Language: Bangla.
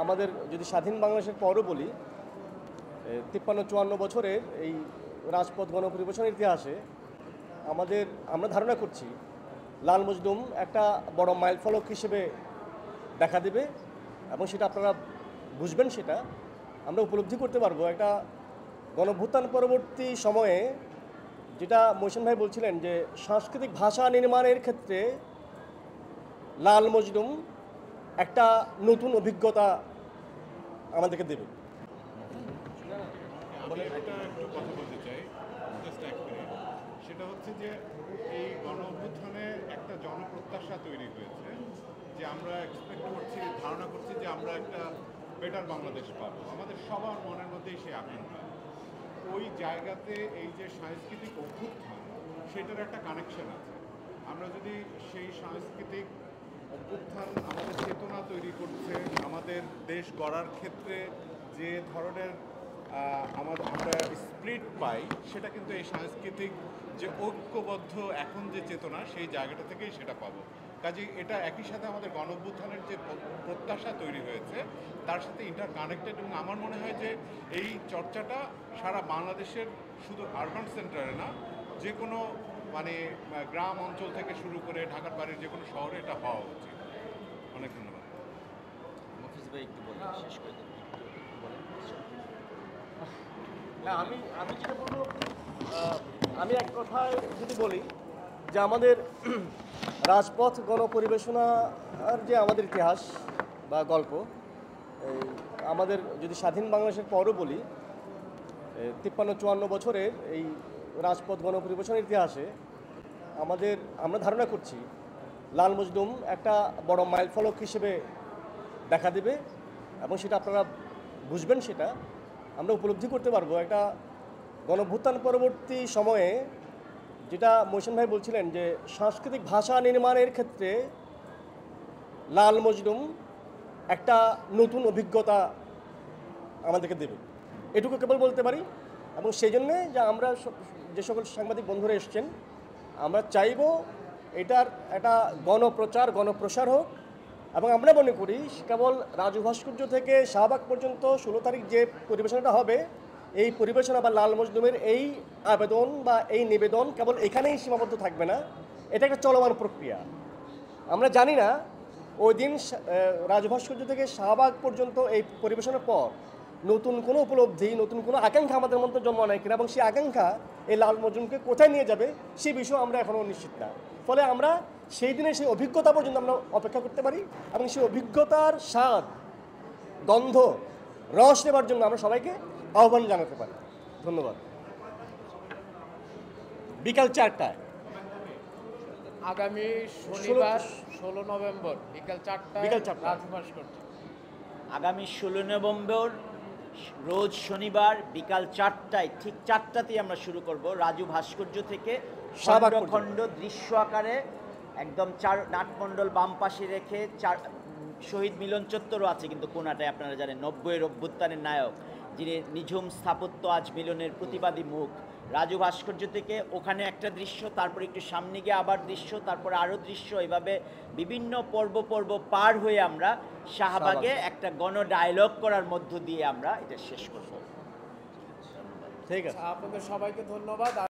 আমাদের যদি স্বাধীন বাংলাদেশের পরও বলি 53-54 বছরের এই রাজপথ গণপরিবেশনের ইতিহাসে আমরা ধারণা করছি লাল মজলুম একটা বড় মাইলফলক হিসেবে দেখা দেবে এবং সেটা আপনারা বুঝবেন, সেটা আমরা উপলব্ধি করতে পারবো। একটা গণভ্যুত্থান পরবর্তী সময়ে যেটা মহসিন ভাই বলছিলেন যে সাংস্কৃতিক ভাষা নির্মাণের ক্ষেত্রে লাল মজলুম একটা নতুন অভিজ্ঞতা আমাদেরকে দেবে। আমি একটা একটু কথা বলতে চাই, জাস্ট এক মিনিট। সেটা হচ্ছে যে এই গণ অভ্যুত্থানে একটা জনপ্রত্যাশা তৈরি হয়েছে যে আমরা এক্সপেক্ট করছি, ধারণা করছি যে আমরা একটা বেটার বাংলাদেশ পাবো। আমাদের সবার মনের মধ্যেই সেই আকাঙ্ক্ষা। ওই জায়গাতে এই যে সাংস্কৃতিক অভ্যুত্থান, সেটার একটা কানেকশন আছে। আমরা যদি সেই সাংস্কৃতিক অভ্যুত্থান আমাদের চেতনা তৈরি করছে, আমাদের দেশ গড়ার ক্ষেত্রে যে ধরনের আমরা স্প্রিট পাই, সেটা কিন্তু এই সাংস্কৃতিক যে ঐক্যবদ্ধ এখন যে চেতনা, সেই জায়গাটা থেকেই সেটা পাবো। কাজে এটা একই সাথে আমাদের গণঅভ্যুত্থানের যে প্রত্যাশা তৈরি হয়েছে তার সাথে ইন্টার কানেক্টেড। এবং আমার মনে হয় যে এই চর্চাটা সারা বাংলাদেশের, শুধু আরবান সেন্টারে না, যে কোনো মানে গ্রাম অঞ্চল থেকে শুরু করে ঢাকার বাইরের যে কোনো শহরে এটা হওয়া উচিত। অনেক ধন্যবাদ। মফিজ ভাই একটু বলেন, শেষ করে দেন। না, আমি যেটা বলবো, আমি এক কথায় যদি বলি যে আমাদের রাজপথ গণপরিবেশনার যে আমাদের ইতিহাস বা গল্প, আমাদের যদি স্বাধীন বাংলাদেশের পরও বলি 53-54 বছরের এই রাজপথ গণপরিবেশনের ইতিহাসে আমরা ধারণা করছি লাল মজলুম একটা বড় মাইলফলক হিসেবে দেখা দেবে এবং সেটা আপনারা বুঝবেন, সেটা আমরা উপলব্ধি করতে পারবো। একটা গণভ্যুত্থান পরবর্তী সময়ে যেটা মহসিন ভাই বলছিলেন যে সাংস্কৃতিক ভাষা নির্মাণের ক্ষেত্রে লাল মজলুম একটা নতুন অভিজ্ঞতা আমাদেরকে দেবে, এটুকু কেবল বলতে পারি। এবং সেই জন্যে যে আমরা যে সকল সাংবাদিক বন্ধুরা এসছেন, আমরা চাইব এটার একটা গণপ্রচার গণপ্রসার হোক। এবং আমরা মনে করি কেবল রাজু ভাস্কর্য থেকে শাহবাগ পর্যন্ত 16 তারিখ যে পরিবেশনাটা হবে, এই পরিবেশনা বা লাল মজলুমের এই আবেদন বা এই নিবেদন কেবল এখানেই সীমাবদ্ধ থাকবে না, এটা একটা চলমান প্রক্রিয়া। আমরা জানি না ওই দিন রাজু ভাস্কর্য থেকে শাহবাগ পর্যন্ত এই পরিবেশনের পর নতুন কোনো উপলব্ধি, নতুন কোনো আকাঙ্ক্ষা আমাদের মধ্যে জন্ম নেয় কিনা, এবং সেই আকাঙ্ক্ষা এই লাল মজলুমকে কোথায় নিয়ে যাবে সেই বিষয়ে আমরা এখনও নিশ্চিত না। ফলে আমরা সেই দিনে সেই অভিজ্ঞতা পর্যন্ত আমরা অপেক্ষা করতে পারি এবং সেই অভিজ্ঞতার স্বাদ, গন্ধ, রস নেবার জন্য আমরা সবাইকে আহ্বান জানাতে পারি। ধন্যবাদ। বিকাল 4টায় আগামী শনিবার 16 নভেম্বর বিকাল 4টায় রাজু ভাস্কর্য। আগামী 16 নভেম্বর রোজ শনিবার বিকাল 4টায়, ঠিক 4টাতেই আমরা শুরু করব রাজু ভাস্কর্য থেকে খণ্ড দৃশ্য আকারে একদম নাটমণ্ডল বাম পাশে রেখে শহীদ মিলন চত্বরও আছে কিন্তু কোনাটায়, আপনারা জানেন 90-এর অভ্যুত্থানের নায়ক, যিনি নিঝুম স্থাপত্য আজ মিলনের প্রতিবাদী মুখ। রাজু ভাস্কর্য থেকে ওখানে একটা দৃশ্য, তারপর একটু সামনে গিয়ে আবার দৃশ্য, তারপরে আরও দৃশ্য, এভাবে বিভিন্ন পর্ব পার হয়ে আমরা শাহবাগে একটা গণ ডায়লগ করার মধ্য দিয়ে আমরা এটা শেষ করব। ঠিক আছে, আপনাদের সবাইকে ধন্যবাদ।